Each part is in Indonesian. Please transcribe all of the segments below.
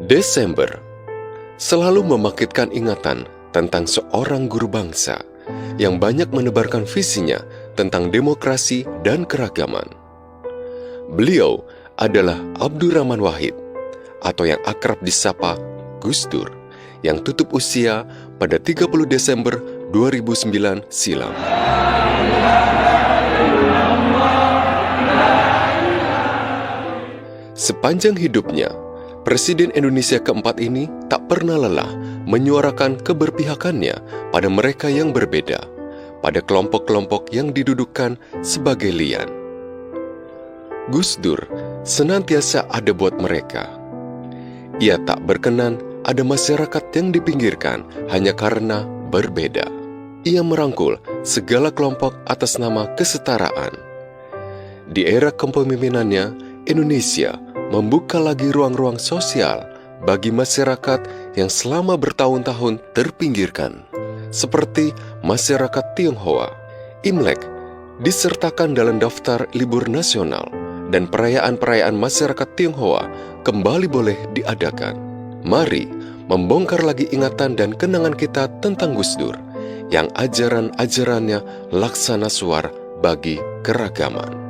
Desember selalu membangkitkan ingatan tentang seorang guru bangsa yang banyak menebarkan visinya tentang demokrasi dan keragaman. Beliau adalah Abdurrahman Wahid, atau yang akrab disapa Gus Dur, yang tutup usia pada 30 Desember 2009 silam. Sepanjang hidupnya, Presiden Indonesia keempat ini tak pernah lelah menyuarakan keberpihakannya pada mereka yang berbeda, pada kelompok-kelompok yang didudukkan sebagai lian. Gus Dur senantiasa ada buat mereka. Ia tak berkenan ada masyarakat yang dipinggirkan hanya karena berbeda. Ia merangkul segala kelompok atas nama kesetaraan. Di era kepemimpinannya, Indonesia membuka lagi ruang-ruang sosial bagi masyarakat yang selama bertahun-tahun terpinggirkan, seperti masyarakat Tionghoa. Imlek disertakan dalam daftar libur nasional, dan perayaan-perayaan masyarakat Tionghoa kembali boleh diadakan. Mari membongkar lagi ingatan dan kenangan kita tentang Gus Dur, yang ajaran-ajarannya laksana suar bagi keragaman.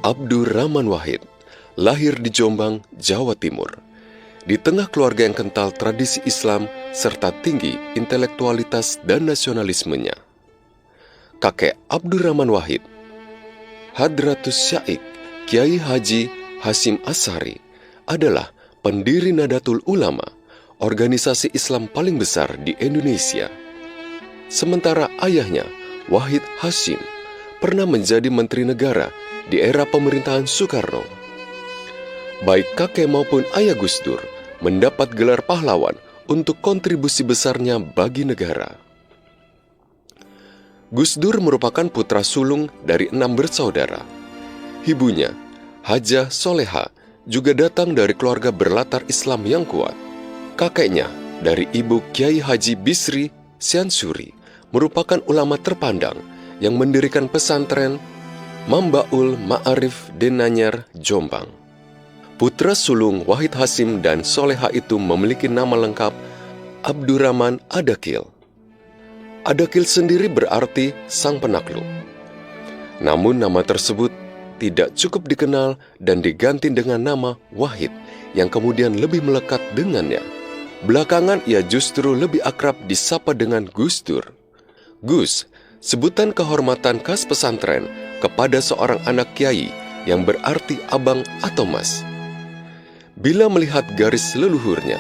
Abdurrahman Wahid lahir di Jombang, Jawa Timur. Di tengah keluarga yang kental tradisi Islam serta tinggi intelektualitas dan nasionalismenya. Kakek Abdurrahman Wahid, Hadratus Syaikh Kiai Haji Hasyim Asy'ari, adalah pendiri Nahdlatul Ulama, organisasi Islam paling besar di Indonesia. Sementara ayahnya, Wahid Hasyim, pernah menjadi Menteri Negara di era pemerintahan Soekarno. Baik kakek maupun ayah Gus Dur mendapat gelar pahlawan untuk kontribusi besarnya bagi negara. Gus Dur merupakan putra sulung dari 6 bersaudara. Ibunya, Hajah Soleha, juga datang dari keluarga berlatar Islam yang kuat. Kakeknya, dari ibu Kiai Haji Bisri Syamsuri, merupakan ulama terpandang yang mendirikan pesantren Mambaul Ma'arif Denanyar, Jombang. Putra sulung Wahid Hasyim dan Soleha itu memiliki nama lengkap Abdurrahman Adakil. Adakil sendiri berarti sang penakluk. Namun nama tersebut tidak cukup dikenal dan diganti dengan nama Wahid yang kemudian lebih melekat dengannya. Belakangan ia justru lebih akrab disapa dengan Gus Dur. Gus, sebutan kehormatan khas pesantren kepada seorang anak kiai yang berarti abang atau mas. Bila melihat garis leluhurnya,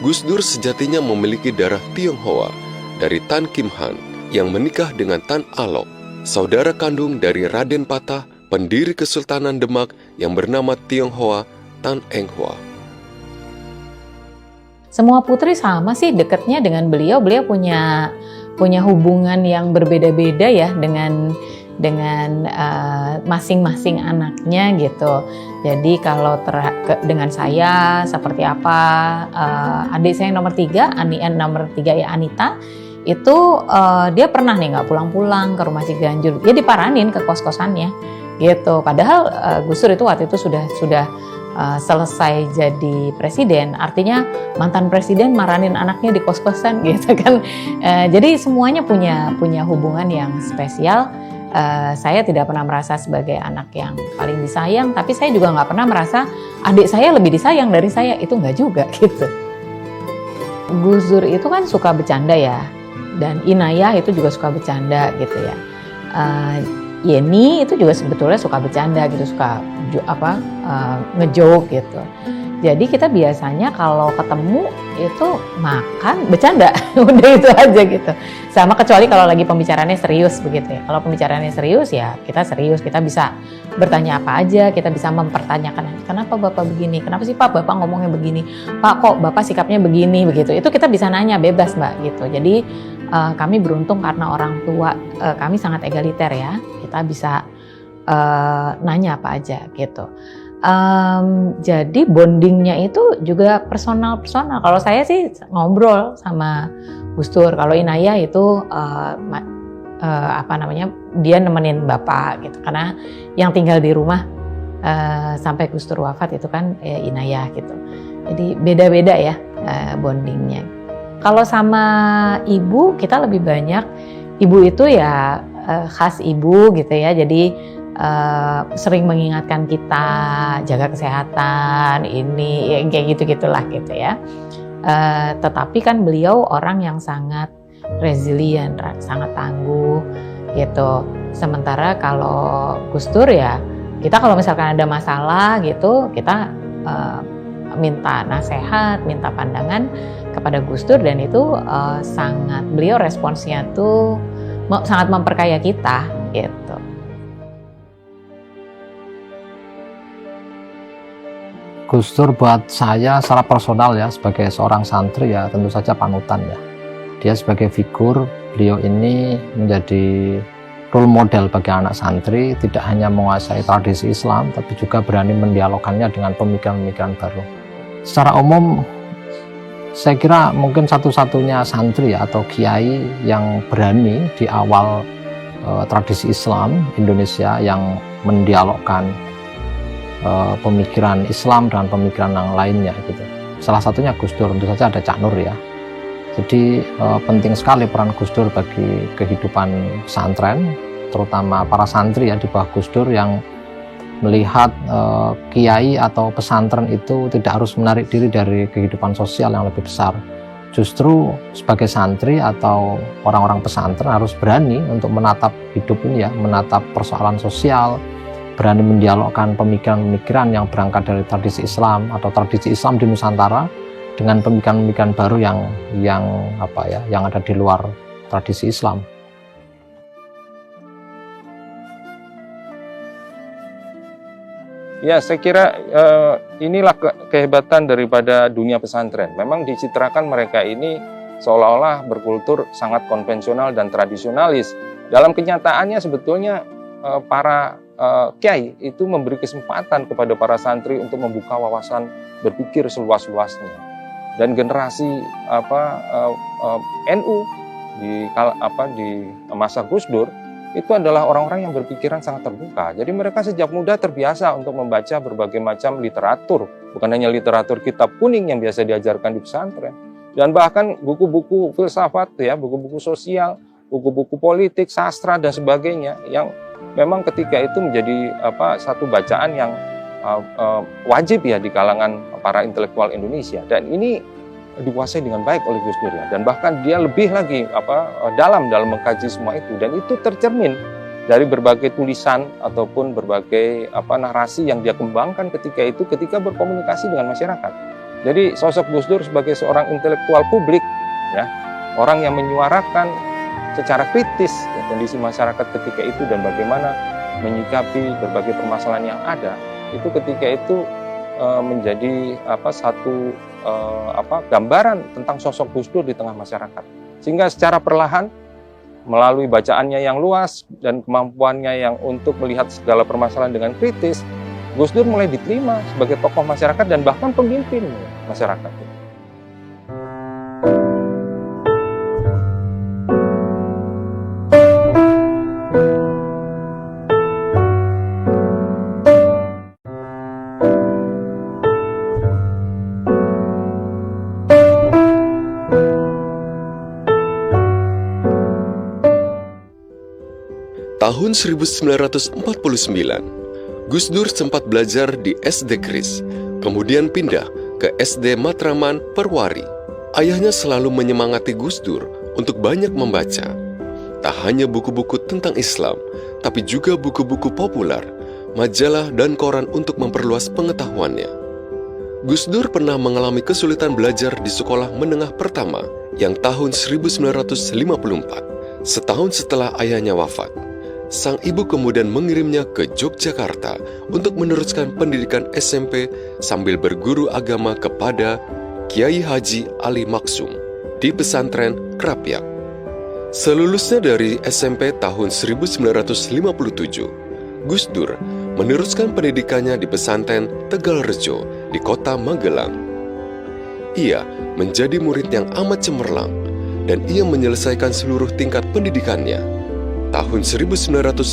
Gus Dur sejatinya memiliki darah Tionghoa dari Tan Kim Han yang menikah dengan Tan Alok, saudara kandung dari Raden Patah, pendiri Kesultanan Demak yang bernama Tionghoa Tan Eng Hua. Semua putri sama sih dekatnya dengan beliau. Beliau punya hubungan yang berbeda-beda ya dengan masing-masing anaknya gitu. Jadi kalau dengan saya seperti apa, adik saya yang nomor 3, nomor 3 ya Anita, itu dia pernah nih nggak pulang-pulang ke rumah Ciganjur, dia diparanin ke kos-kosannya gitu. Padahal Gus Dur itu waktu itu sudah selesai jadi presiden, artinya mantan presiden maranin anaknya di kos-kosan gitu kan. Jadi semuanya punya hubungan yang spesial. Saya tidak pernah merasa sebagai anak yang paling disayang, tapi saya juga nggak pernah merasa adik saya lebih disayang dari saya, itu nggak juga gitu. Gus Dur itu kan suka bercanda ya, dan Inayah itu juga suka bercanda gitu ya. Yeni itu juga sebetulnya suka bercanda gitu, suka ngejoke gitu. Jadi kita biasanya kalau ketemu itu makan bercanda, udah itu aja gitu. Sama kecuali kalau lagi pembicaraannya serius begitu ya. Kalau pembicaraannya serius ya kita serius, kita bisa bertanya apa aja, kita bisa mempertanyakan kenapa Bapak begini, kenapa sih Pak Bapak ngomongnya begini, Pak kok Bapak sikapnya begini begitu. Itu kita bisa nanya bebas Mbak gitu. Jadi kami beruntung karena orang tua kami sangat egaliter ya, kita bisa nanya apa aja gitu. Jadi bondingnya itu juga personal. Kalau saya sih ngobrol sama Gus Dur. Kalau Inayah itu dia nemenin bapak gitu. Karena yang tinggal di rumah sampai Gus Dur wafat itu kan Inayah gitu. Jadi beda-beda ya bondingnya. Kalau sama ibu kita lebih banyak. Ibu itu ya khas ibu gitu ya. Jadi sering mengingatkan kita jaga kesehatan ini ya, kayak gitulah gitu ya. Tetapi kan beliau orang yang sangat resilient, sangat tangguh gitu. Sementara kalau Gus Dur ya kita kalau misalkan ada masalah gitu kita minta nasihat, minta pandangan kepada Gus Dur dan itu sangat beliau responsnya tuh sangat memperkaya kita gitu. Gus Dur buat saya secara personal ya sebagai seorang santri ya tentu saja panutan ya. Dia sebagai figur, beliau ini menjadi role model bagi anak santri, tidak hanya menguasai tradisi Islam tapi juga berani mendialogkannya dengan pemikiran-pemikiran baru. Secara umum saya kira mungkin satu-satunya santri ya, atau kiai yang berani di awal tradisi Islam Indonesia yang mendialogkan pemikiran Islam dan pemikiran yang lainnya gitu. Salah satunya Gus Dur, tentu saja ada Cak Nur ya. Jadi penting sekali peran Gus Dur bagi kehidupan pesantren, terutama para santri ya di bawah Gus Dur yang melihat kiai atau pesantren itu tidak harus menarik diri dari kehidupan sosial yang lebih besar. Justru sebagai santri atau orang-orang pesantren harus berani untuk menatap hidup ini ya, menatap persoalan sosial, berani mendialogkan pemikiran-pemikiran yang berangkat dari tradisi Islam atau tradisi Islam di Nusantara dengan pemikiran-pemikiran baru yang ada di luar tradisi Islam. Ya, saya kira inilah kehebatan daripada dunia pesantren. Memang dicitrakan mereka ini seolah-olah berkultur sangat konvensional dan tradisionalis. Dalam kenyataannya sebetulnya para kiai itu memberi kesempatan kepada para santri untuk membuka wawasan berpikir seluas-luasnya. Dan generasi NU di masa Gus Dur itu adalah orang-orang yang berpikiran sangat terbuka. Jadi mereka sejak muda terbiasa untuk membaca berbagai macam literatur, bukan hanya literatur kitab kuning yang biasa diajarkan di pesantren, dan bahkan buku-buku filsafat ya, buku-buku sosial, buku-buku politik, sastra dan sebagainya yang memang ketika itu menjadi satu bacaan yang wajib ya di kalangan para intelektual Indonesia, dan ini dikuasai dengan baik oleh Gus Dur ya. Dan bahkan dia lebih lagi dalam mengkaji semua itu, dan itu tercermin dari berbagai tulisan ataupun berbagai narasi yang dia kembangkan ketika berkomunikasi dengan masyarakat. Jadi sosok Gus Dur sebagai seorang intelektual publik ya, orang yang menyuarakan secara kritis ya, kondisi masyarakat ketika itu dan bagaimana menyikapi berbagai permasalahan yang ada, itu ketika itu menjadi satu gambaran tentang sosok Gus Dur di tengah masyarakat. Sehingga secara perlahan melalui bacaannya yang luas dan kemampuannya yang untuk melihat segala permasalahan dengan kritis, Gus Dur mulai diterima sebagai tokoh masyarakat dan bahkan pemimpin masyarakat. Tahun 1949, Gus Dur sempat belajar di SD Kris, kemudian pindah ke SD Matraman Perwari. Ayahnya selalu menyemangati Gus Dur untuk banyak membaca. tak hanya buku-buku tentang Islam, tapi juga buku-buku populer, majalah, dan koran untuk memperluas pengetahuannya. Gus Dur pernah mengalami kesulitan belajar di sekolah menengah pertama yang tahun 1954, setahun setelah ayahnya wafat. Sang ibu kemudian mengirimnya ke Yogyakarta untuk meneruskan pendidikan SMP sambil berguru agama kepada Kiai Haji Ali Maksum di pesantren Krapyak. Selulusnya dari SMP tahun 1957, Gus Dur meneruskan pendidikannya di pesantren Tegalrejo di kota Magelang. Ia menjadi murid yang amat cemerlang dan ia menyelesaikan seluruh tingkat pendidikannya. Tahun 1959,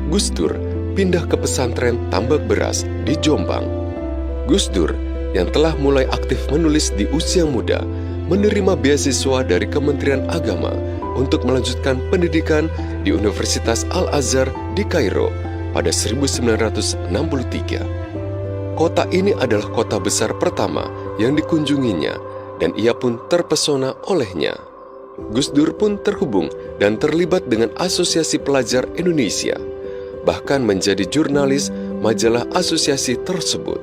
Gus Dur pindah ke pesantren Tambak Beras di Jombang. Gus Dur yang telah mulai aktif menulis di usia muda menerima beasiswa dari Kementerian Agama untuk melanjutkan pendidikan di Universitas Al-Azhar di Kairo pada 1963. Kota ini adalah kota besar pertama yang dikunjunginya dan ia pun terpesona olehnya. Gus Dur pun terhubung dan terlibat dengan Asosiasi Pelajar Indonesia, bahkan menjadi jurnalis majalah asosiasi tersebut.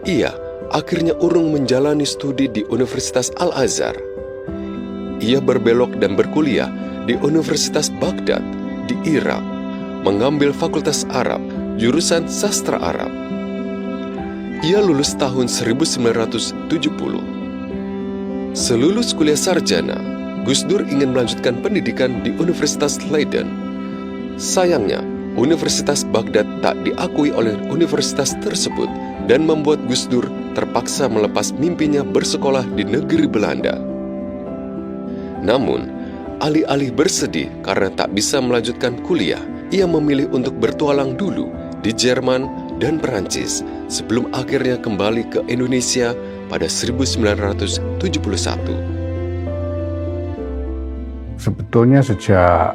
Ia akhirnya urung menjalani studi di Universitas Al-Azhar. Ia berbelok dan berkuliah di Universitas Baghdad di Irak, mengambil Fakultas Arab, jurusan Sastra Arab. Ia lulus tahun 1970. Selulus kuliah sarjana, Gus Dur ingin melanjutkan pendidikan di Universitas Leiden. Sayangnya, Universitas Baghdad tak diakui oleh universitas tersebut dan membuat Gus Dur terpaksa melepas mimpinya bersekolah di negeri Belanda. Namun, alih-alih bersedih karena tak bisa melanjutkan kuliah, ia memilih untuk bertualang dulu di Jerman dan Perancis sebelum akhirnya kembali ke Indonesia pada 1971. Sebetulnya sejak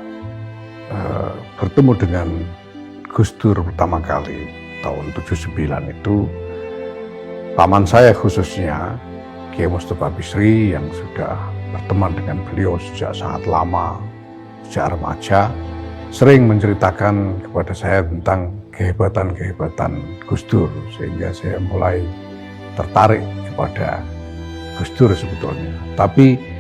bertemu dengan Gus Dur pertama kali tahun 79 itu, paman saya khususnya Kiai Mustafa Bisri yang sudah berteman dengan beliau sejak sangat lama, sejak remaja, sering menceritakan kepada saya tentang kehebatan-kehebatan Gus Dur, sehingga saya mulai tertarik kepada Gus Dur sebetulnya. Tapi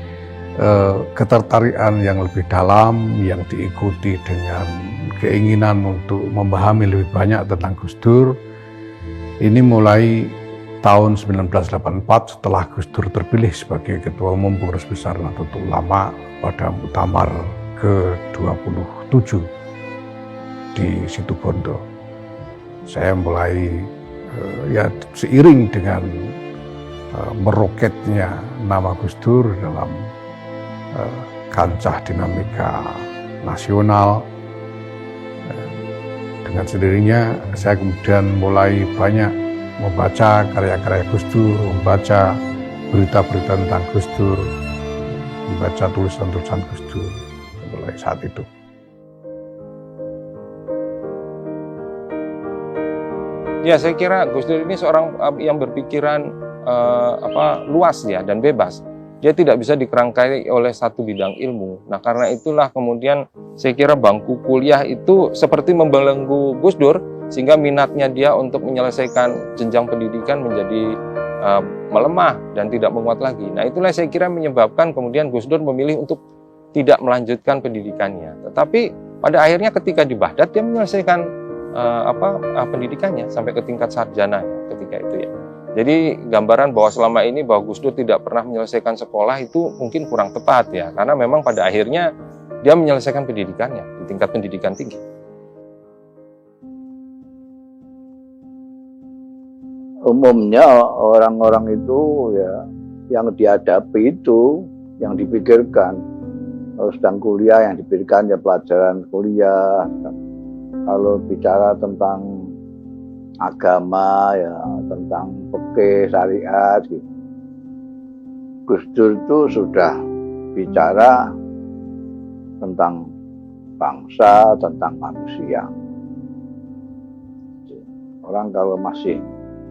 ketertarikan yang lebih dalam yang diikuti dengan keinginan untuk memahami lebih banyak tentang Gus Dur ini mulai tahun 1984 setelah Gus Dur terpilih sebagai Ketua Umum Pengurus Besar Nahdlatul Ulama pada Muktamar ke-27 di Situbondo. Saya mulai seiring dengan meroketnya nama Gus Dur dalam kancah dinamika nasional, dengan sendirinya saya kemudian mulai banyak membaca karya-karya Gus Dur, membaca berita-berita tentang Gus Dur, membaca tulisan-tulisan Gus Dur mulai saat itu. Ya, saya kira Gus Dur ini seorang yang berpikiran luas ya dan bebas. Dia tidak bisa dikerangkai oleh satu bidang ilmu. Nah, karena itulah kemudian saya kira bangku kuliah itu seperti membelenggu Gus Dur, sehingga minatnya dia untuk menyelesaikan jenjang pendidikan menjadi melemah dan tidak menguat lagi. Nah, itulah saya kira menyebabkan kemudian Gus Dur memilih untuk tidak melanjutkan pendidikannya. Tetapi pada akhirnya ketika di Baghdad dia menyelesaikan pendidikannya sampai ke tingkat sarjana ketika itu ya. Jadi gambaran bahwa selama ini bahwa Gus Dur tidak pernah menyelesaikan sekolah itu mungkin kurang tepat ya, karena memang pada akhirnya dia menyelesaikan pendidikannya di tingkat pendidikan tinggi. Umumnya orang-orang itu ya yang dihadapi itu, yang dipikirkan kalau sedang kuliah yang dipikirkan ya pelajaran kuliah. Kalau bicara tentang agama ya tentang fikih syariat gitu. Gus Dur itu sudah bicara tentang bangsa, tentang manusia. Orang kalau masih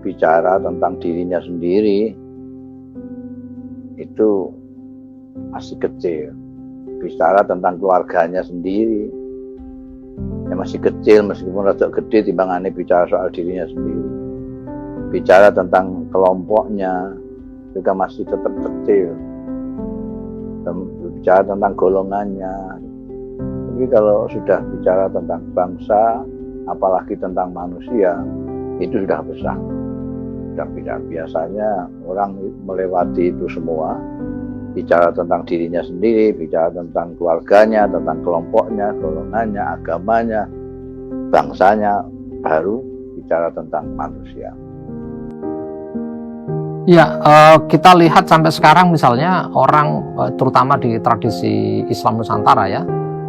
bicara tentang dirinya sendiri itu masih kecil. bicara tentang keluarganya sendiri. Ya masih kecil, meskipun rada gede timbangannya bicara soal dirinya sendiri. Bicara tentang kelompoknya juga masih tetap kecil. Dan bicara tentang golongannya. Tapi kalau sudah bicara tentang bangsa, apalagi tentang manusia, itu sudah besar. Sudah biasanya orang melewati itu semua, bicara tentang dirinya sendiri, bicara tentang keluarganya, tentang kelompoknya, golongannya, agamanya, bangsanya, baru bicara tentang manusia. Ya, kita lihat sampai sekarang misalnya orang, terutama di tradisi Islam Nusantara ya,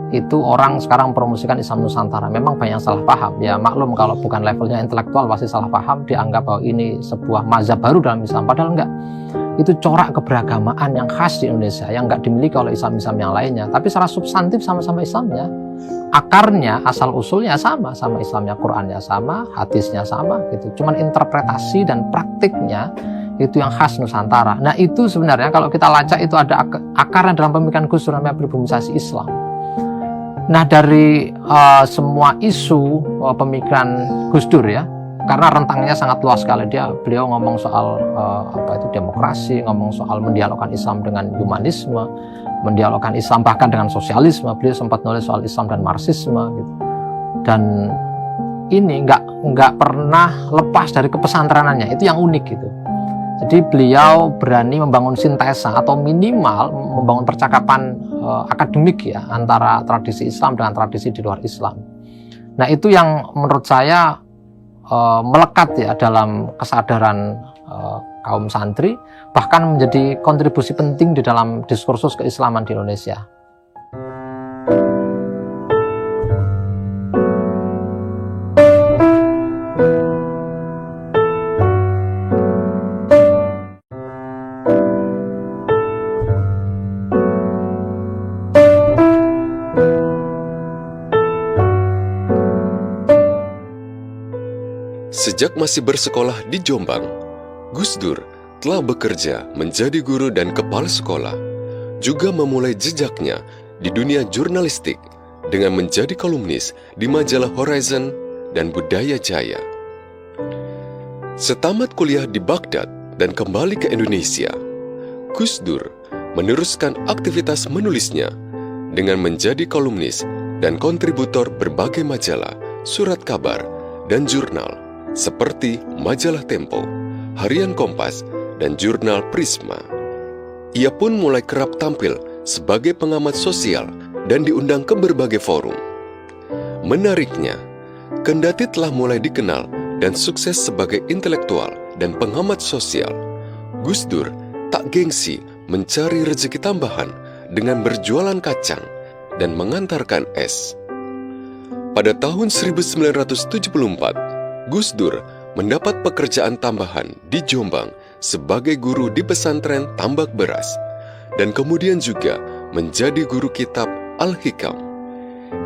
itu orang sekarang promosikan Islam Nusantara. Memang banyak yang salah paham. Ya maklum kalau bukan levelnya intelektual pasti salah paham, dianggap bahwa ini sebuah mazhab baru dalam Islam. Padahal enggak. Itu corak keberagamaan yang khas di Indonesia yang enggak dimiliki oleh Islam-Islam yang lainnya. Tapi secara substantif sama-sama Islamnya. Akarnya, asal usulnya sama Islamnya, Qurannya sama, hadisnya sama gitu. Cuman interpretasi dan praktiknya itu yang khas Nusantara. Nah itu sebenarnya kalau kita lacak itu ada akarnya dalam pemikiran Gus Dur namanya pribumisasi Islam. Nah dari semua isu pemikiran Gus Dur ya, karena rentangnya sangat luas sekali, beliau ngomong soal demokrasi, ngomong soal mendialogkan Islam dengan humanisme, mendialogkan Islam bahkan dengan sosialisme. Beliau sempat nulis soal Islam dan Marxisme gitu. Dan ini nggak pernah lepas dari kepesantrenannya, itu yang unik gitu. Jadi beliau berani membangun sintesa atau minimal membangun percakapan akademik ya antara tradisi Islam dengan tradisi di luar Islam. Nah itu yang menurut saya melekat ya dalam kesadaran kaum santri, bahkan menjadi kontribusi penting di dalam diskursus keislaman di Indonesia. Sejak masih bersekolah di Jombang, Gus Dur telah bekerja menjadi guru dan kepala sekolah, juga memulai jejaknya di dunia jurnalistik dengan menjadi kolumnis di majalah Horizon dan Budaya Jaya. Setamat kuliah di Baghdad dan kembali ke Indonesia, Gus Dur meneruskan aktivitas menulisnya dengan menjadi kolumnis dan kontributor berbagai majalah, surat kabar, dan jurnal seperti majalah Tempo, Harian Kompas, dan jurnal Prisma. Ia pun mulai kerap tampil sebagai pengamat sosial dan diundang ke berbagai forum. Menariknya, kendati telah mulai dikenal dan sukses sebagai intelektual dan pengamat sosial, Gus Dur tak gengsi mencari rezeki tambahan dengan berjualan kacang dan mengantarkan es. Pada tahun 1974, Gus Dur mendapat pekerjaan tambahan di Jombang sebagai guru di pesantren Tambak Beras dan kemudian juga menjadi guru kitab Al-Hikam.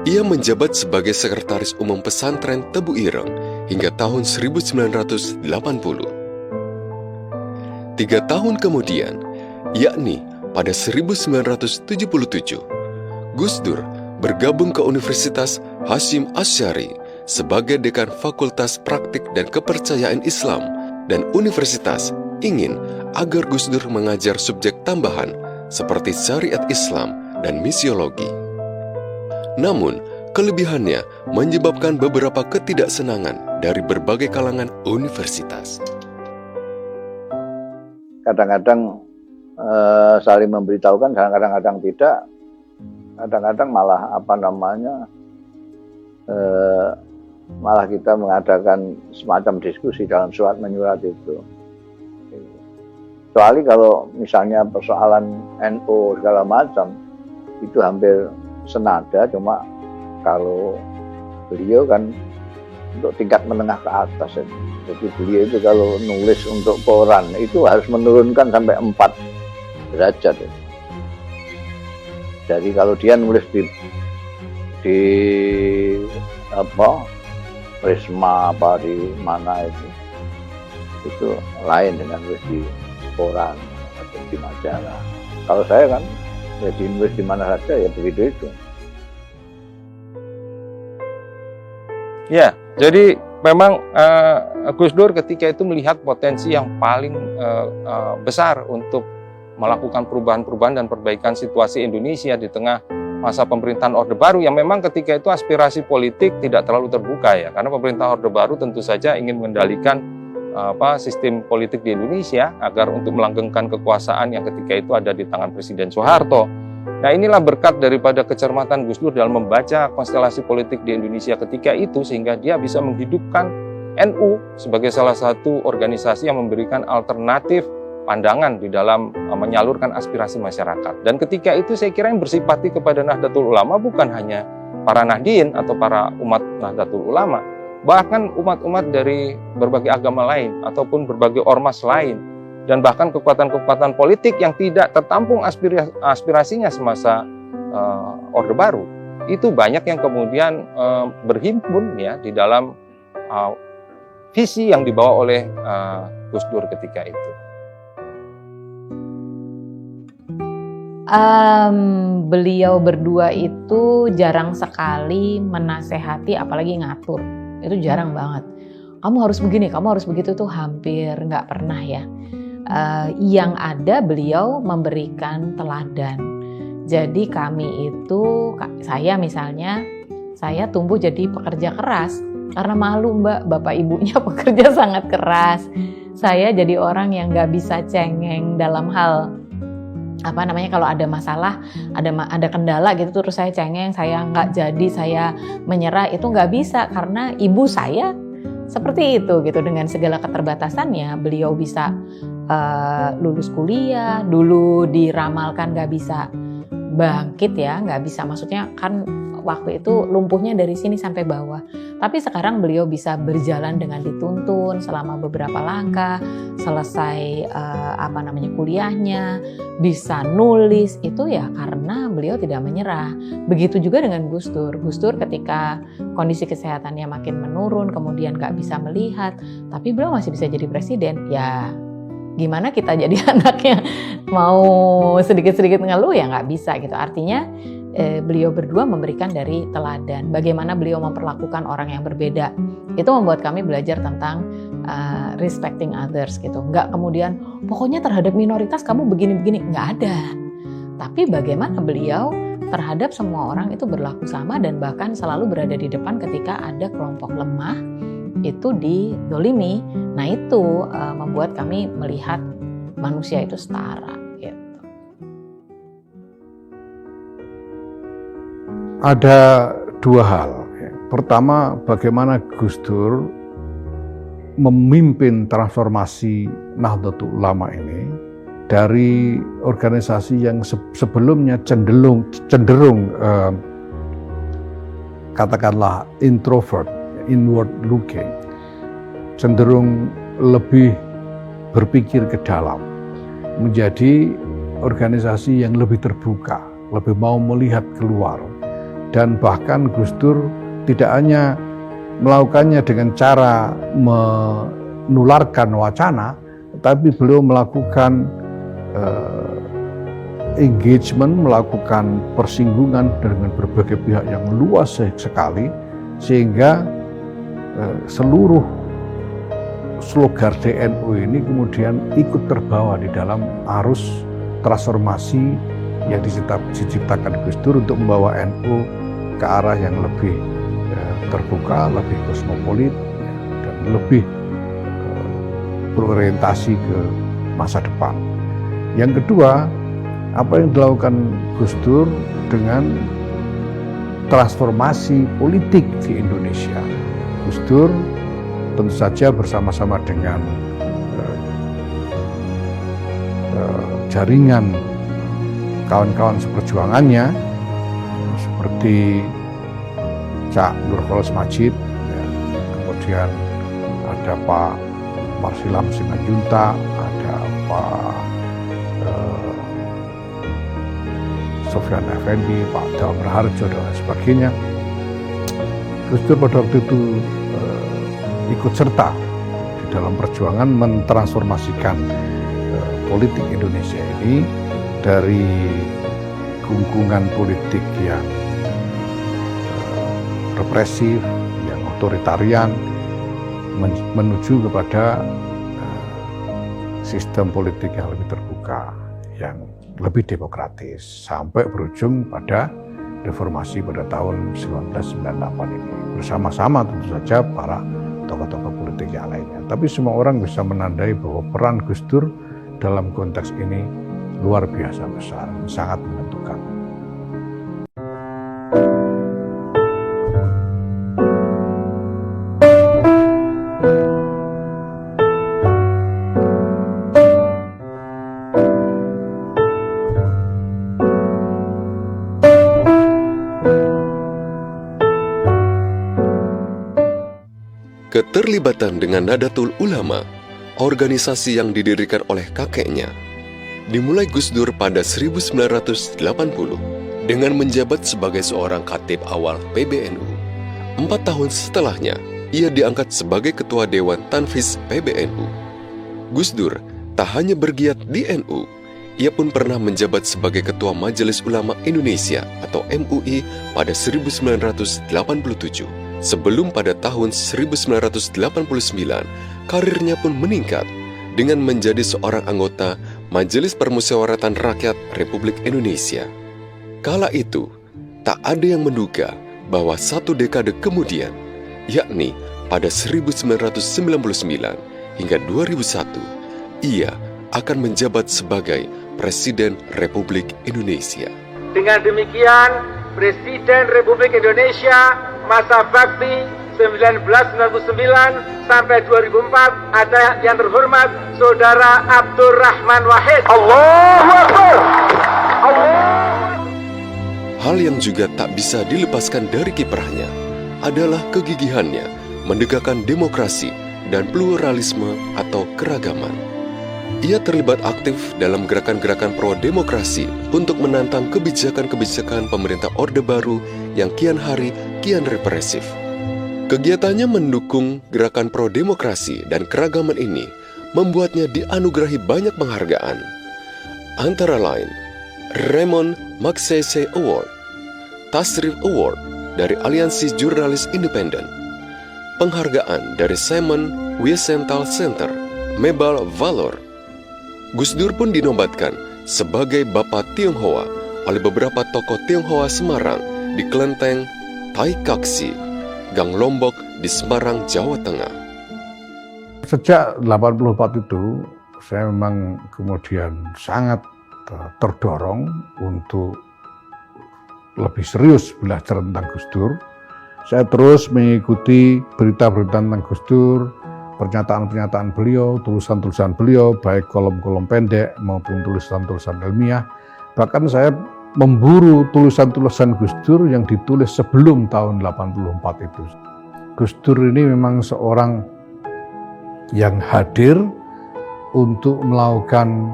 Ia menjabat sebagai sekretaris umum pesantren Tebu Ireng hingga tahun 1980. 3 tahun kemudian, yakni pada 1977, Gus Dur bergabung ke Universitas Hasyim Asy'ari sebagai dekan Fakultas Praktik dan Kepercayaan Islam, dan universitas ingin agar Gus Dur mengajar subjek tambahan seperti syariat Islam dan misiologi. Namun, kelebihannya menyebabkan beberapa ketidaksenangan dari berbagai kalangan universitas. Kadang-kadang saling memberitahukan, kadang-kadang tidak, kadang-kadang malah malah kita mengadakan semacam diskusi dalam surat menyurat itu. Kecuali kalau misalnya persoalan NU segala macam, itu hampir senada, cuma kalau beliau kan untuk tingkat menengah ke atas. Jadi beliau itu kalau nulis untuk koran, itu harus menurunkan sampai 4 derajat. Jadi kalau dia nulis di Prisma apa di mana itu lain dengan di koran atau di majalah. Kalau saya kan Ya diinvest di mana saja ya begitu itu. Ya, jadi memang Gus Dur ketika itu melihat potensi yang paling besar untuk melakukan perubahan-perubahan dan perbaikan situasi Indonesia di tengah masa pemerintahan Orde Baru yang memang ketika itu aspirasi politik tidak terlalu terbuka ya, karena pemerintah Orde Baru tentu saja ingin mengendalikan sistem politik di Indonesia agar untuk melanggengkan kekuasaan yang ketika itu ada di tangan Presiden Soeharto. Nah, inilah berkat daripada kecermatan Gus Dur dalam membaca konstelasi politik di Indonesia ketika itu, sehingga dia bisa menghidupkan NU sebagai salah satu organisasi yang memberikan alternatif pandangan di dalam menyalurkan aspirasi masyarakat. Dan ketika itu saya kira yang bersipati kepada Nahdlatul Ulama bukan hanya para Nahdien atau para umat Nahdlatul Ulama, bahkan umat-umat dari berbagai agama lain ataupun berbagai ormas lain, dan bahkan kekuatan-kekuatan politik yang tidak tertampung aspirasinya semasa Orde Baru. Itu banyak yang kemudian berhimpun ya di dalam visi yang dibawa oleh Gus Dur ketika itu. Beliau berdua itu jarang sekali menasehati, apalagi ngatur. Itu jarang banget. Kamu harus begini, kamu harus begitu, tuh hampir nggak pernah ya. Yang ada beliau memberikan teladan. Jadi kami itu, saya misalnya, saya tumbuh jadi pekerja keras karena malu Mbak, bapak ibunya pekerja sangat keras. Saya jadi orang yang nggak bisa cengeng dalam hal kalau ada masalah, ada kendala gitu terus saya cengeng, saya nggak jadi, saya menyerah, itu nggak bisa karena ibu saya seperti itu gitu. Dengan segala keterbatasannya beliau bisa lulus kuliah, dulu diramalkan nggak bisa bangkit ya, nggak bisa, maksudnya kan waktu itu lumpuhnya dari sini sampai bawah. Tapi sekarang beliau bisa berjalan dengan dituntun selama beberapa langkah, selesai kuliahnya, bisa nulis, itu ya karena beliau tidak menyerah. Begitu juga dengan Gus Dur. Gus Dur ketika kondisi kesehatannya makin menurun, kemudian nggak bisa melihat, tapi beliau masih bisa jadi presiden. Ya gimana kita jadi anaknya mau sedikit-sedikit ngeluh ya nggak bisa gitu. Artinya beliau berdua memberikan dari teladan bagaimana beliau memperlakukan orang yang berbeda. Itu membuat kami belajar tentang respecting others gitu. Nggak kemudian pokoknya terhadap minoritas kamu begini-begini, nggak ada. Tapi bagaimana beliau terhadap semua orang itu berlaku sama dan bahkan selalu berada di depan ketika ada kelompok lemah itu didolimi. Nah itu membuat kami melihat manusia itu setara. Ada dua hal. Pertama, bagaimana Gus Dur memimpin transformasi Nahdlatul Ulama ini dari organisasi yang sebelumnya cenderung katakanlah introvert, inward looking, cenderung lebih berpikir ke dalam, menjadi organisasi yang lebih terbuka, lebih mau melihat keluar. Dan bahkan Gus Dur tidak hanya melakukannya dengan cara menularkan wacana, tapi beliau melakukan engagement, melakukan persinggungan dengan berbagai pihak yang luas sekali, sehingga seluruh slogan NU ini kemudian ikut terbawa di dalam arus transformasi yang diciptakan Gus Dur untuk membawa NU ke arah yang lebih terbuka, lebih kosmopolit, dan lebih berorientasi ke masa depan. Yang kedua, apa yang dilakukan Gus Dur dengan transformasi politik di Indonesia. Gus Dur tentu saja bersama-sama dengan jaringan kawan-kawan seperjuangannya seperti Cak Nurholis Majid, ya, kemudian ada Pak Marsilam Simanjuntak, ada Pak Sofyan Effendi, Pak Dawam Raharjo dan lain sebagainya. Gus Dur pada waktu itu ikut serta di dalam perjuangan mentransformasikan politik Indonesia ini dari kungkungan politik yang represif, yang otoritarian, menuju kepada sistem politik yang lebih terbuka, yang lebih demokratis, sampai berujung pada reformasi pada tahun 1998 ini. Bersama-sama tentu saja para tokoh-tokoh politik yang lainnya. Tapi semua orang bisa menandai bahwa peran Gus Dur dalam konteks ini luar biasa besar, sangat menentukan. Keterlibatan dengan Nahdlatul Ulama, organisasi yang didirikan oleh kakeknya, dimulai Gus Dur pada 1980 dengan menjabat sebagai seorang khatib awal PBNU. 4 tahun setelahnya, ia diangkat sebagai Ketua Dewan Tanfiz PBNU. Gus Dur tak hanya bergiat di NU, ia pun pernah menjabat sebagai Ketua Majelis Ulama Indonesia atau MUI pada 1987. Sebelum pada tahun 1989, karirnya pun meningkat dengan menjadi seorang anggota Majelis Permusyawaratan Rakyat Republik Indonesia. Kala itu, tak ada yang menduga bahwa 1 dekade kemudian, yakni pada 1999 hingga 2001, ia akan menjabat sebagai Presiden Republik Indonesia. Dengan demikian, Presiden Republik Indonesia masa bakti 1999 sampai 2004 ada yang terhormat Saudara Abdurrahman Wahid. Allahu Akbar. Hal yang juga tak bisa dilepaskan dari kiprahnya adalah kegigihannya menegakkan demokrasi dan pluralisme atau keragaman. Ia terlibat aktif dalam gerakan-gerakan pro-demokrasi untuk menantang kebijakan-kebijakan pemerintah Orde Baru yang kian hari kian represif. Kegiatannya mendukung gerakan pro-demokrasi dan keragaman ini membuatnya dianugerahi banyak penghargaan. Antara lain, Raymond Magsaysay Award, Tasrif Award dari Aliansi Jurnalis Independen, penghargaan dari Simon Wiesenthal Center, Medal Valor. Gus Dur pun dinobatkan sebagai Bapak Tionghoa oleh beberapa tokoh Tionghoa Semarang di Kelenteng Taikaksi, Gang Lombok di Semarang, Jawa Tengah. Sejak 84 itu, saya memang kemudian sangat terdorong untuk lebih serius belajar tentang Gus Dur. Saya terus mengikuti berita-berita tentang Gus Dur, pernyataan-pernyataan beliau, tulisan-tulisan beliau, baik kolom-kolom pendek maupun tulisan-tulisan ilmiah. Bahkan saya memburu tulisan-tulisan Gus Dur yang ditulis sebelum tahun 84 itu. Gus Dur ini memang seorang yang hadir untuk melakukan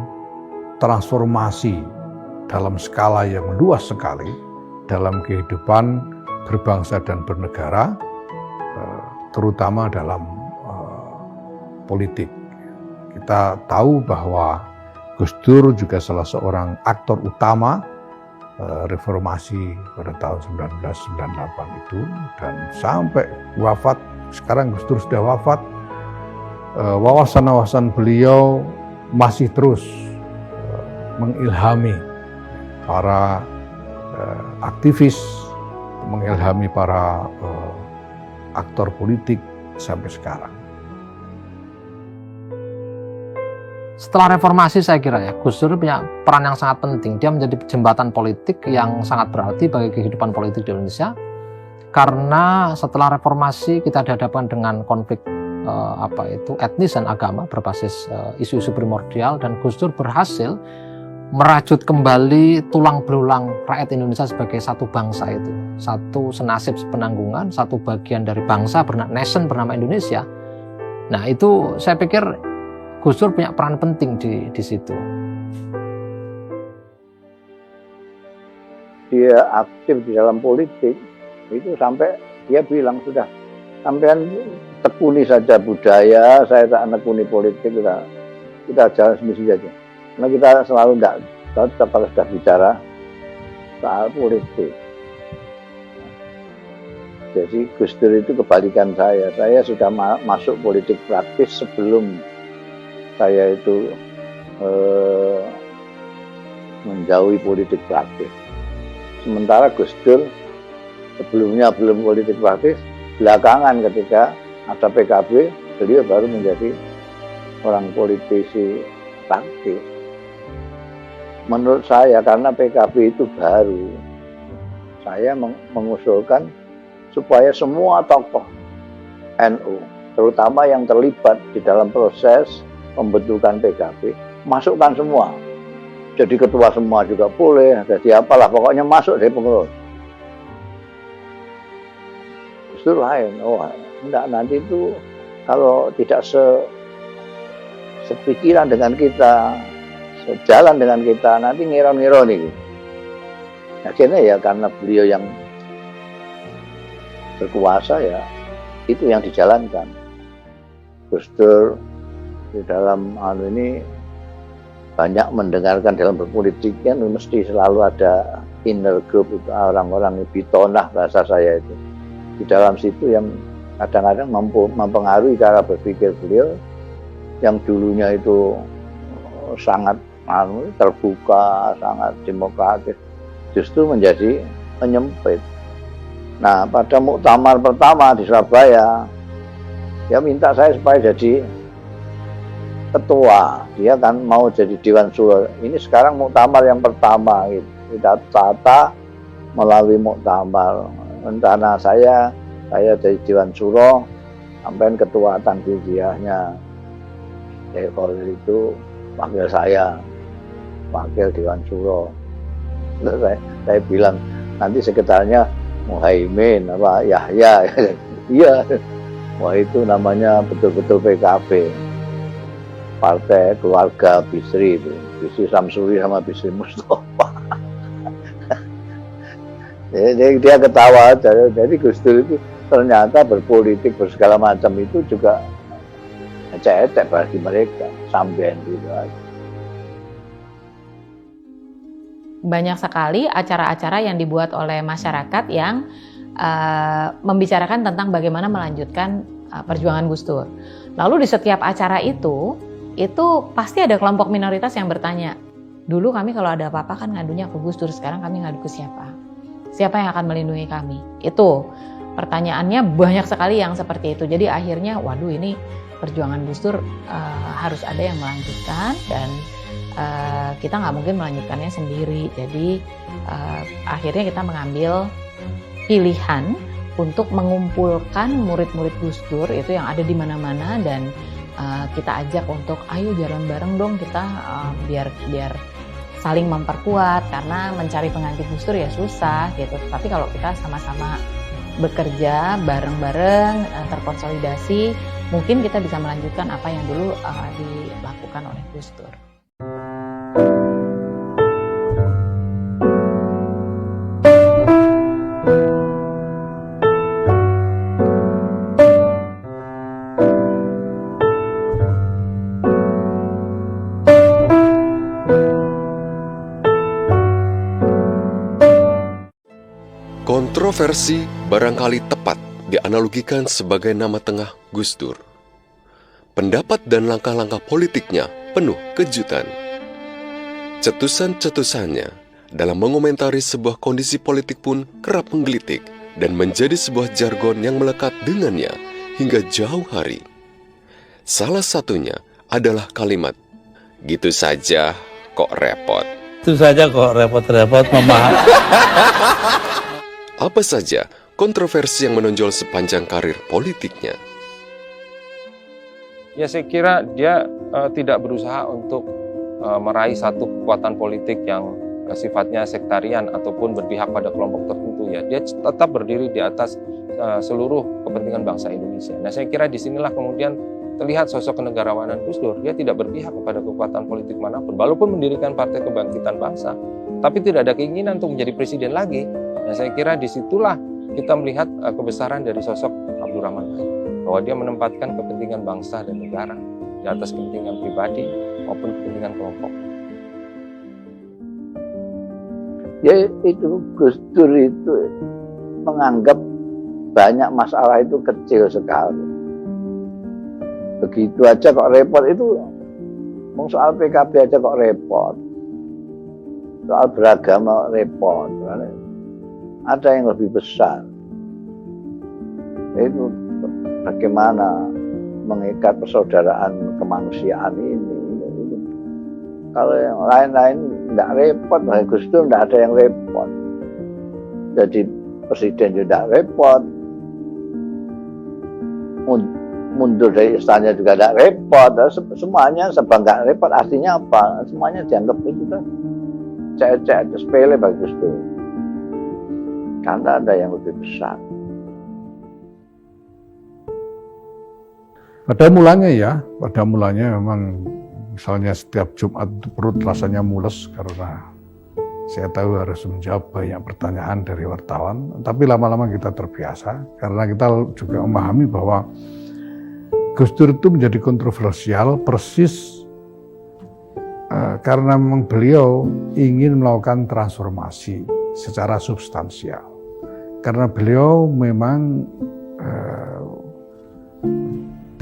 transformasi dalam skala yang luas sekali dalam kehidupan berbangsa dan bernegara, terutama dalam politik. Kita tahu bahwa Gus Dur juga salah seorang aktor utama reformasi pada tahun 1998 itu, dan sampai wafat, sekarang Gus Dur sudah wafat, wawasan-wawasan beliau masih terus mengilhami para aktivis, mengilhami para aktor politik sampai sekarang. Setelah reformasi saya kira ya, Gus Dur punya peran yang sangat penting. Dia menjadi jembatan politik yang sangat berarti bagi kehidupan politik di Indonesia. Karena setelah reformasi kita dihadapkan dengan konflik etnis dan agama berbasis isu-isu primordial, dan Gus Dur berhasil merajut kembali tulang belulang rakyat Indonesia sebagai satu bangsa itu, satu senasib sepenanggungan, satu bagian dari bangsa nation bernama Indonesia. Nah itu saya pikir Gus Dur punya peran penting di situ. Dia aktif di dalam politik itu sampai dia bilang, sudah sampean tekuni saja budaya, saya tak tekuni politik, kita jalan sendiri saja. Karena kita selalu tidak cocok kalau sudah bicara soal politik. Jadi Gus Dur itu kebalikan saya. Saya sudah masuk politik praktis sebelum saya itu menjauhi politik praktis. Sementara Gus Dur sebelumnya belum politik praktis, belakangan ketika ada PKB, beliau baru menjadi orang politisi praktis. Menurut saya karena PKB itu baru, saya mengusulkan supaya semua tokoh NU, terutama yang terlibat di dalam proses pembentukan PKB, masukkan semua. Jadi ketua semua juga boleh, jadi apalah, pokoknya masuk dari pengurus. Justru lain, enggak, nanti itu kalau tidak sepikiran dengan kita, sejalan dengan kita, nanti ngira-ngira nih. Akhirnya ya karena beliau yang berkuasa, ya itu yang dijalankan. Gus Dur di dalam ini banyak mendengarkan dalam berpolitik kan mesti selalu ada inner group, itu orang-orang bitonah bahasa saya itu. Di dalam situ yang kadang-kadang mempengaruhi cara berpikir beliau yang dulunya itu sangat terbuka, sangat demokratis, justru menjadi menyempit. Nah, pada muktamar pertama di Surabaya, dia minta saya supaya jadi ketua. Dia kan mau jadi Dewan Suro. Ini sekarang muktamar yang pertama, gitu. Kita tata melalui muktamar. Rencana saya jadi Dewan Suro, sampai ketua Tanfiziahnya. Kalau itu panggil saya, wakil Dewan Suro. Saya bilang, nanti sekretarisnya Muhaimin apa Yahya. Iya, wah itu namanya betul-betul PKB, partai keluarga Bisri itu, Bisri Samsuri sama Bisri Mustafa. Jadi dia ketawa aja. Jadi Gus Dur itu ternyata berpolitik bersegala macam itu juga ecek-ecek bagi mereka, sampean gitu aja. Banyak sekali acara-acara yang dibuat oleh masyarakat yang membicarakan tentang bagaimana melanjutkan perjuangan Gus Dur. Lalu di setiap acara itu pasti ada kelompok minoritas yang bertanya, dulu kami kalau ada apa-apa kan ngadunya ke Gus Dur, sekarang kami ngadu ke siapa? Siapa yang akan melindungi kami? Itu pertanyaannya banyak sekali yang seperti itu. Jadi akhirnya, waduh ini perjuangan Gus Dur harus ada yang melanjutkan dan kita nggak mungkin melanjutkannya sendiri. Jadi akhirnya kita mengambil pilihan untuk mengumpulkan murid-murid Gus Dur itu yang ada di mana-mana dan kita ajak untuk ayo jalan bareng dong kita biar saling memperkuat, karena mencari pengganti Gus Dur ya susah gitu. Tapi kalau kita sama-sama bekerja bareng-bareng terkonsolidasi, mungkin kita bisa melanjutkan apa yang dulu dilakukan oleh Gus Dur. Kontroversi barangkali tepat dianalogikan sebagai nama tengah Gus Dur. Pendapat dan langkah-langkah politiknya penuh kejutan. Cetusan-cetusannya dalam mengomentari sebuah kondisi politik pun kerap menggelitik dan menjadi sebuah jargon yang melekat dengannya hingga jauh hari. Salah satunya adalah kalimat, "Gitu saja kok repot." Itu saja kok repot-repot memahami. Apa saja kontroversi yang menonjol sepanjang karir politiknya? Ya saya kira dia tidak berusaha untuk meraih satu kekuatan politik yang sifatnya sektarian ataupun berpihak pada kelompok tertentu ya. Dia tetap berdiri di atas seluruh kepentingan bangsa Indonesia. Nah saya kira disinilah kemudian terlihat sosok kenegarawanan Gus Dur. Dia tidak berpihak kepada kekuatan politik manapun, walaupun mendirikan Partai Kebangkitan Bangsa, tapi tidak ada keinginan untuk menjadi presiden lagi. Nah saya kira disitulah kita melihat kebesaran dari sosok Abdurrahman Wahid, bahwa dia menempatkan kepentingan bangsa dan negara di atas kepentingan pribadi maupun kepentingan kelompok. Ya itu Gus Dur itu menganggap banyak masalah itu kecil sekali. Begitu aja kok repot itu. Soal PKB aja kok repot. Soal beragama repot. Ada yang lebih besar. Itu bagaimana mengikat persaudaraan kemanusiaan ini. Kalau yang lain-lain tidak repot, Gus Dur tidak ada yang repot. Jadi presiden juga repot, mundur dari istana juga tidak repot. Semuanya serba nggak repot. Artinya apa? Semuanya dianggap itu kan cek sepele bagi Gus Dur. Karena ada yang lebih besar. Pada mulanya memang misalnya setiap Jumat perut rasanya mules karena saya tahu harus menjawab banyak pertanyaan dari wartawan. Tapi lama-lama kita terbiasa karena kita juga memahami bahwa Gus Dur itu menjadi kontroversial persis karena memang beliau ingin melakukan transformasi secara substansial. Karena beliau memang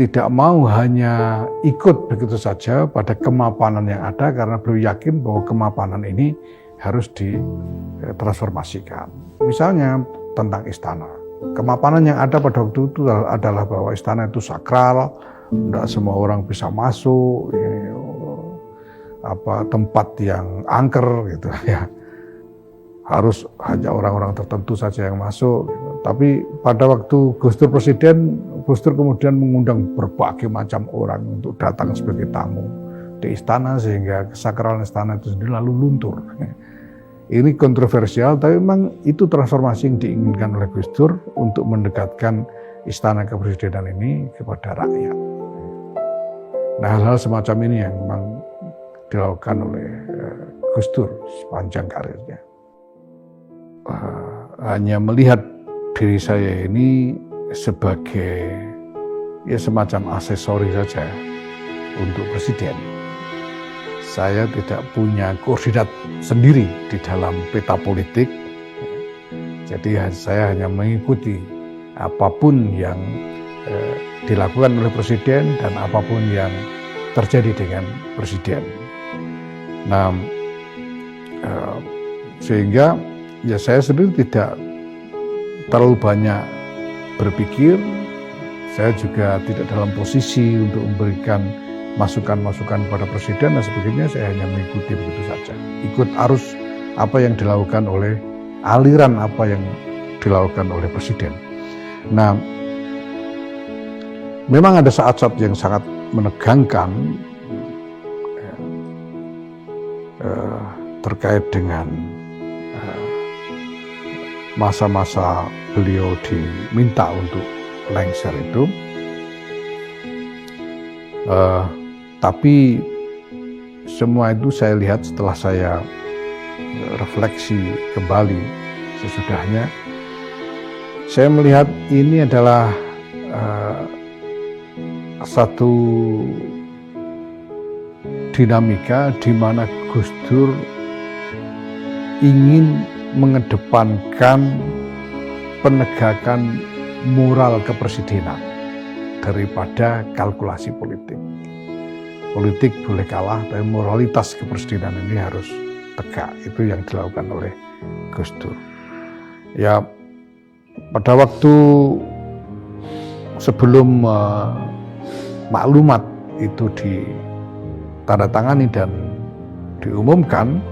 tidak mau hanya ikut begitu saja pada kemapanan yang ada karena beliau yakin bahwa kemapanan ini harus ditransformasikan. Misalnya tentang istana. Kemapanan yang ada pada waktu itu adalah bahwa istana itu sakral, tidak semua orang bisa masuk, tempat yang angker gitu ya. Harus hanya orang-orang tertentu saja yang masuk. Tapi pada waktu Gus Dur presiden, Gus Dur kemudian mengundang berbagai macam orang untuk datang sebagai tamu di istana sehingga kesakralan istana itu sendiri lalu luntur. Ini kontroversial, tapi memang itu transformasi yang diinginkan oleh Gus Dur untuk mendekatkan istana kepresidenan ini kepada rakyat. Nah, hal-hal semacam ini yang memang dilakukan oleh Gus Dur sepanjang karirnya. Hanya melihat diri saya ini sebagai semacam aksesori saja untuk presiden. Saya tidak punya koordinat sendiri di dalam peta politik. Jadi saya hanya mengikuti apapun yang dilakukan oleh presiden dan apapun yang terjadi dengan presiden. Nah, sehingga saya sendiri tidak terlalu banyak berpikir. Saya juga tidak dalam posisi untuk memberikan masukan-masukan pada presiden dan sebagainya. Saya hanya mengikuti begitu saja, ikut arus apa yang dilakukan oleh aliran apa yang dilakukan oleh presiden. Nah, memang ada saat-saat yang sangat menegangkan terkait dengan masa-masa beliau diminta untuk lengser itu. Tapi semua itu saya lihat setelah saya refleksi kembali sesudahnya, saya melihat ini adalah satu dinamika di mana Gus Dur ingin mengedepankan penegakan moral kepresidenan daripada kalkulasi politik. Politik boleh kalah, tapi moralitas kepresidenan ini harus tegak. Itu yang dilakukan oleh Gus Dur. Ya, pada waktu sebelum maklumat itu ditandatangani dan diumumkan,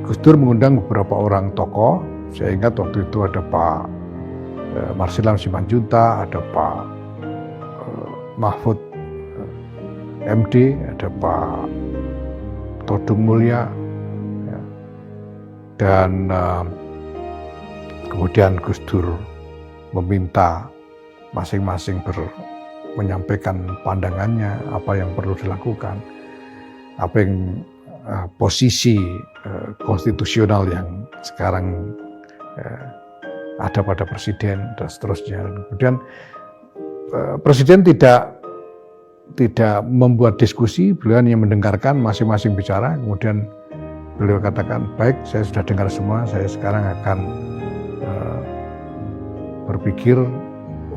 Gus Dur mengundang beberapa orang tokoh. Saya ingat waktu itu ada Pak Marsilam Simanjuntak, ada Pak Mahfud MD, ada Pak Todung Mulya, ya. Dan kemudian Gus Dur meminta masing-masing menyampaikan pandangannya, apa yang perlu dilakukan, apa yang posisi konstitusional yang sekarang ada pada presiden dan seterusnya. Kemudian presiden tidak membuat diskusi, beliau hanya mendengarkan masing-masing bicara, kemudian beliau katakan, baik, saya sudah dengar semua, saya sekarang akan berpikir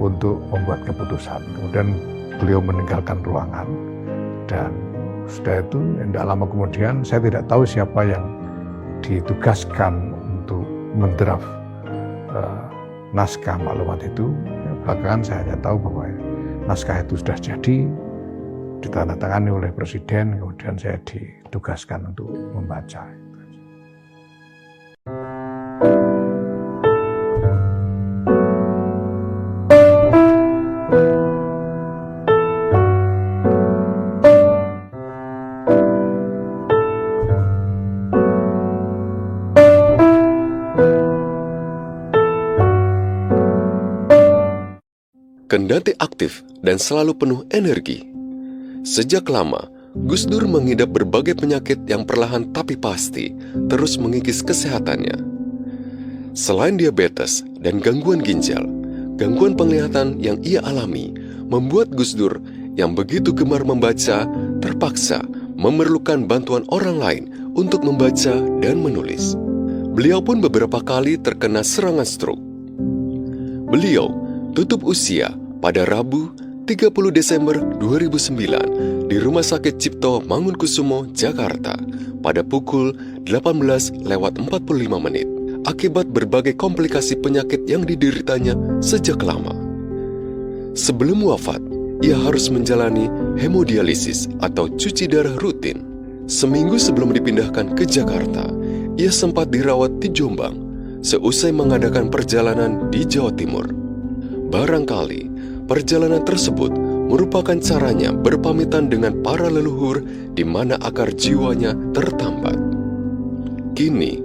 untuk membuat keputusan. Kemudian beliau meninggalkan ruangan, dan sudah itu tidak lama kemudian saya tidak tahu siapa yang ditugaskan untuk mendraft naskah maklumat itu. Belakangan saya hanya tahu bahwa naskah itu sudah jadi, ditandatangani oleh presiden, kemudian saya ditugaskan untuk membaca. Kendati aktif dan selalu penuh energi, sejak lama Gus Dur mengidap berbagai penyakit yang perlahan tapi pasti terus mengikis kesehatannya. Selain diabetes dan gangguan ginjal, gangguan penglihatan yang ia alami membuat Gus Dur yang begitu gemar membaca terpaksa memerlukan bantuan orang lain untuk membaca dan menulis. Beliau pun beberapa kali terkena serangan stroke. Beliau tutup usia pada Rabu 30 Desember 2009 di Rumah Sakit Cipto Mangunkusumo, Jakarta pada pukul 18:45 akibat berbagai komplikasi penyakit yang dideritanya sejak lama. Sebelum wafat, ia harus menjalani hemodialisis atau cuci darah rutin. Seminggu sebelum dipindahkan ke Jakarta, ia sempat dirawat di Jombang seusai mengadakan perjalanan di Jawa Timur. Barangkali perjalanan tersebut merupakan caranya berpamitan dengan para leluhur di mana akar jiwanya tertambat. Kini,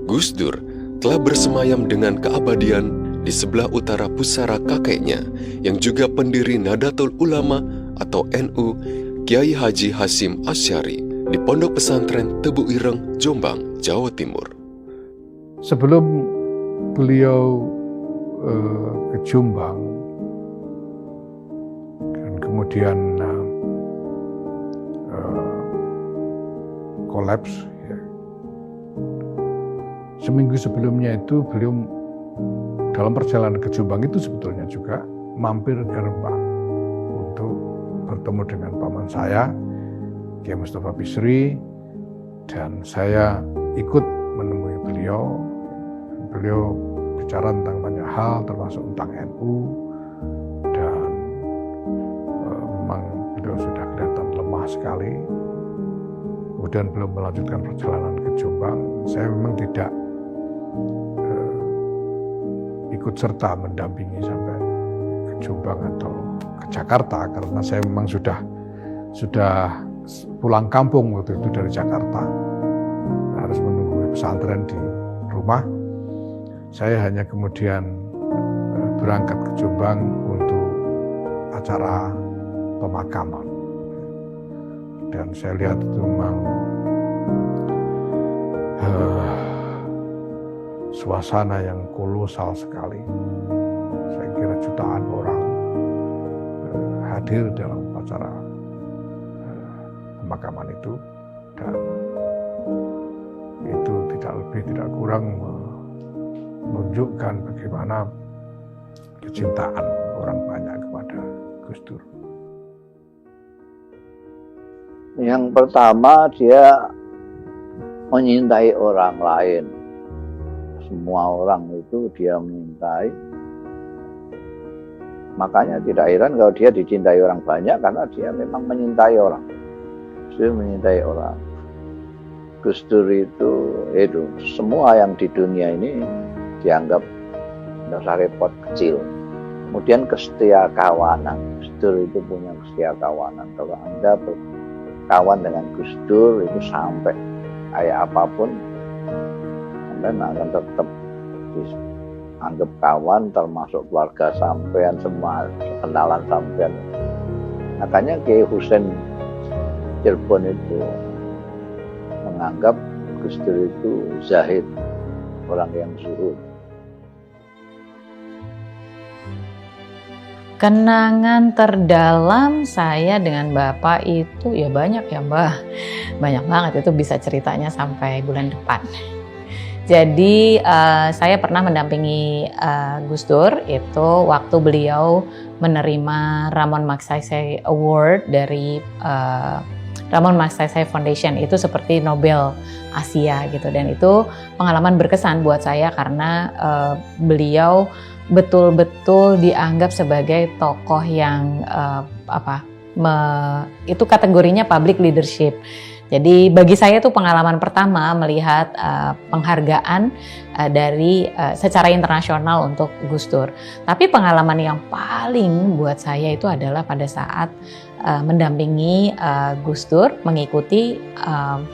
Gus Dur telah bersemayam dengan keabadian di sebelah utara pusara kakeknya yang juga pendiri Nahdlatul Ulama atau NU, Kiai Haji Hasyim Asy'ari di Pondok Pesantren Tebu Ireng, Jombang, Jawa Timur. Sebelum beliau ke Jombang dan kemudian kolaps, ya. Seminggu sebelumnya itu beliau dalam perjalanan ke Jombang itu sebetulnya juga mampir ke Rembang untuk bertemu dengan paman saya, Kiai Mustafa Bisri, dan saya ikut menemui beliau. Beliau bicara tentang banyak hal, termasuk tentang NU, dan memang beliau sudah kelihatan lemah sekali. Kemudian beliau melanjutkan perjalanan ke Jombang. Saya memang tidak ikut serta mendampingi sampai ke Jombang atau ke Jakarta, karena saya memang sudah pulang kampung waktu itu dari Jakarta, harus menunggu pesantren di rumah. Saya hanya kemudian berangkat ke Jombang untuk acara pemakaman. Dan saya lihat itu memang suasana yang kolosal sekali. Saya kira jutaan orang hadir dalam acara pemakaman itu, dan itu tidak lebih tidak kurang menunjukkan bagaimana kecintaan orang banyak kepada Gus Dur. Yang pertama, dia menyintai orang lain. Semua orang itu dia menyintai. Makanya tidak heran kalau dia dicintai orang banyak, karena dia memang menyintai orang. Dia menyintai orang. Gus Dur itu semua yang di dunia ini dianggap tidak usah repot, kecil. Kemudian kesetia kawanan. Gus Dur itu punya kesetia kawanan. Kalau Anda berkawan dengan Gus Dur itu sampai kayak apapun, Anda akan tetap dianggap kawan, termasuk keluarga sampean, semua kenalan sampean. Makanya Kiai Husain Cirebon itu menganggap Gus Dur itu zahid, orang yang zuhud. Kenangan terdalam saya dengan Bapak itu ya banyak ya Mbak. Banyak banget, itu bisa ceritanya sampai bulan depan. Jadi saya pernah mendampingi Gus Dur itu waktu beliau menerima Ramon Magsaysay Award dari Ramon Magsaysay Foundation, itu seperti Nobel Asia gitu, dan itu pengalaman berkesan buat saya karena beliau betul-betul dianggap sebagai tokoh yang itu kategorinya public leadership. Jadi bagi saya itu pengalaman pertama melihat penghargaan dari secara internasional untuk Gus Dur. Tapi pengalaman yang paling buat saya itu adalah pada saat mendampingi Gus Dur mengikuti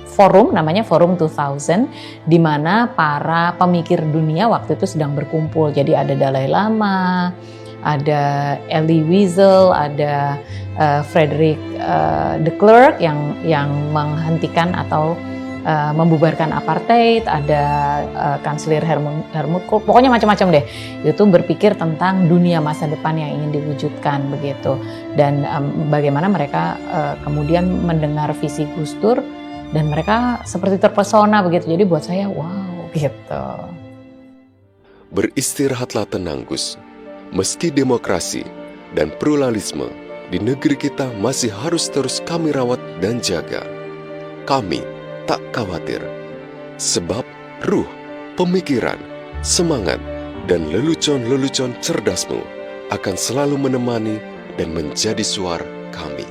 forum, namanya Forum 2000, di mana para pemikir dunia waktu itu sedang berkumpul. Jadi ada Dalai Lama, ada Elie Wiesel, ada Frederick de Klerk yang menghentikan atau membubarkan apartheid, ada Kanselir Helmut Kohl, pokoknya macam-macam deh. Itu berpikir tentang dunia masa depan yang ingin diwujudkan begitu. Dan bagaimana mereka kemudian mendengar visi Gus Dur dan mereka seperti terpesona begitu. Jadi buat saya wow gitu. Beristirahatlah tenang Gus. Meski demokrasi dan pluralisme di negeri kita masih harus terus kami rawat dan jaga, kami tak khawatir. Sebab ruh, pemikiran, semangat, dan lelucon-lelucon cerdasmu akan selalu menemani dan menjadi suara kami.